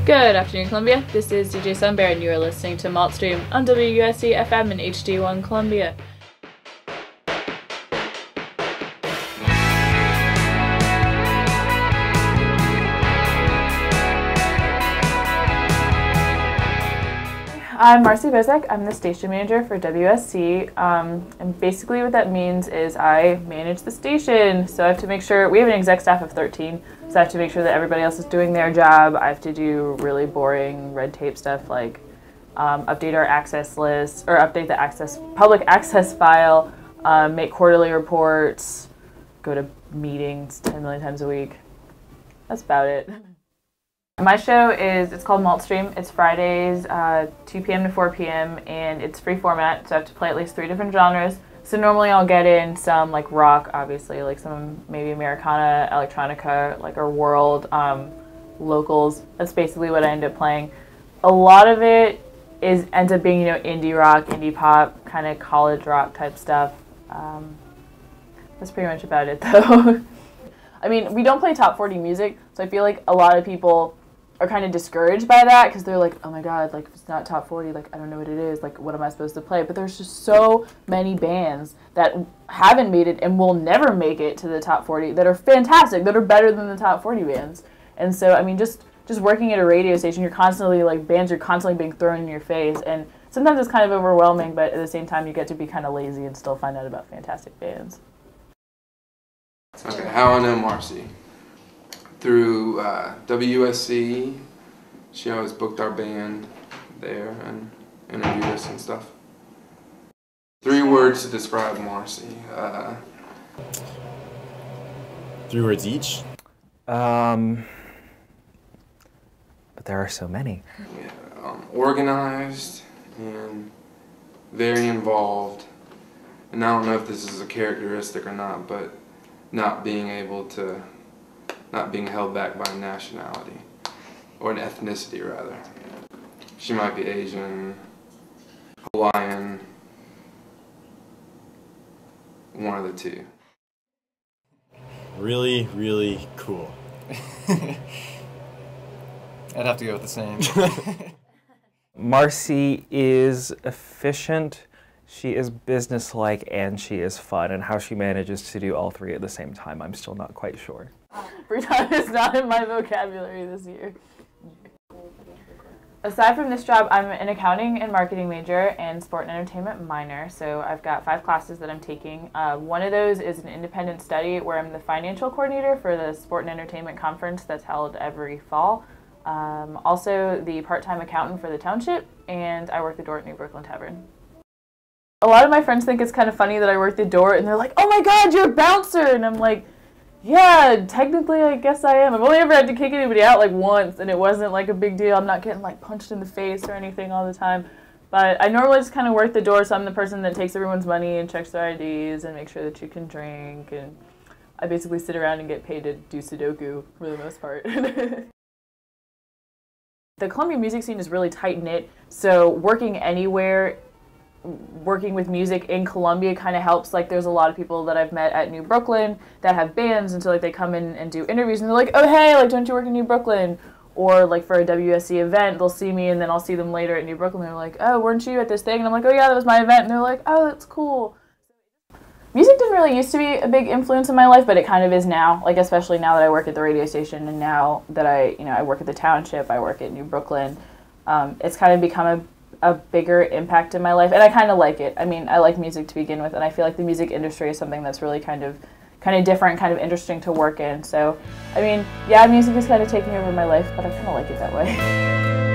Good afternoon, Columbia. This is DJ Sunbear, and you are listening to Maltstream on WUSC FM and HD1 Columbia. I'm Marcy Bozek. I'm the station manager for WUSC, and basically what that means is I manage the station. So I have to make sure, we have an exec staff of 13, so I have to make sure that everybody else is doing their job. I have to do really boring red tape stuff like update our access list, or update the public access file, make quarterly reports, go to meetings 10 million times a week. That's about it. My show it's called Maltstream. It's Fridays, 2 p.m. to 4 p.m. and it's free format, so I have to play at least 3 different genres. So normally I'll get in some like rock, obviously, like some maybe Americana, electronica, like our world, locals. That's basically what I end up playing. A lot of it ends up being, indie rock, indie pop, kind of college rock type stuff. That's pretty much about it though. I mean, we don't play top 40 music, so I feel like a lot of people are kind of discouraged by that because they're like, oh my god, like if it's not top 40, like I don't know what it is, like what am I supposed to play? But there's just so many bands that haven't made it and will never make it to the top 40 that are fantastic, that are better than the top 40 bands. And so, I mean, just working at a radio station, you're constantly, like, bands are constantly being thrown in your face, and sometimes it's kind of overwhelming, but at the same time you get to be kind of lazy and still find out about fantastic bands. Okay, how I know Marcy? Through WUSC, she always booked our band there and interviewed us and stuff. 3 words to describe Marcy. 3 words each? But there are so many. Yeah, organized and very involved. And I don't know if this is a characteristic or not, but not being held back by nationality, or an ethnicity rather. She might be Asian, Hawaiian, one of the two. Really, really cool. I'd have to go with the same. Marcy is efficient, she is businesslike, and she is fun, and how she manages to do all 3 at the same time, I'm still not quite sure. Free time is not in my vocabulary this year. Aside from this job, I'm an accounting and marketing major and sport and entertainment minor, so I've got 5 classes that I'm taking. One of those is an independent study where I'm the financial coordinator for the sport and entertainment conference that's held every fall. Also the part-time accountant for the township, and I work the door at New Brooklyn Tavern. A lot of my friends think it's kind of funny that I work the door, and they're like, oh my god, you're a bouncer! And I'm like, yeah, technically I guess I am. I've only ever had to kick anybody out like once, and it wasn't like a big deal. I'm not getting like punched in the face or anything all the time. But I normally just kind of work the door, so I'm the person that takes everyone's money and checks their IDs and makes sure that you can drink. And I basically sit around and get paid to do Sudoku for the most part. The Columbia music scene is really tight-knit, so working anywhere, working with music in Columbia kind of helps. Like, there's a lot of people that I've met at New Brooklyn that have bands, and so like they come in and do interviews, and they're like, oh hey, like don't you work in New Brooklyn? Or like for a WSC event, they'll see me, and then I'll see them later at New Brooklyn, and they're like, oh, weren't you at this thing? And I'm like, oh yeah, that was my event. And they're like, oh, that's cool. Music didn't really used to be a big influence in my life, but it kind of is now. Like, especially now that I work at the radio station, and now that I work at the township, I work at New Brooklyn. It's kind of become a bigger impact in my life, and I kind of like it. I mean, I like music to begin with, and I feel like the music industry is something that's really kind of different, kind of interesting to work in. So, I mean, yeah, music is kind of taking over my life, but I kind of like it that way.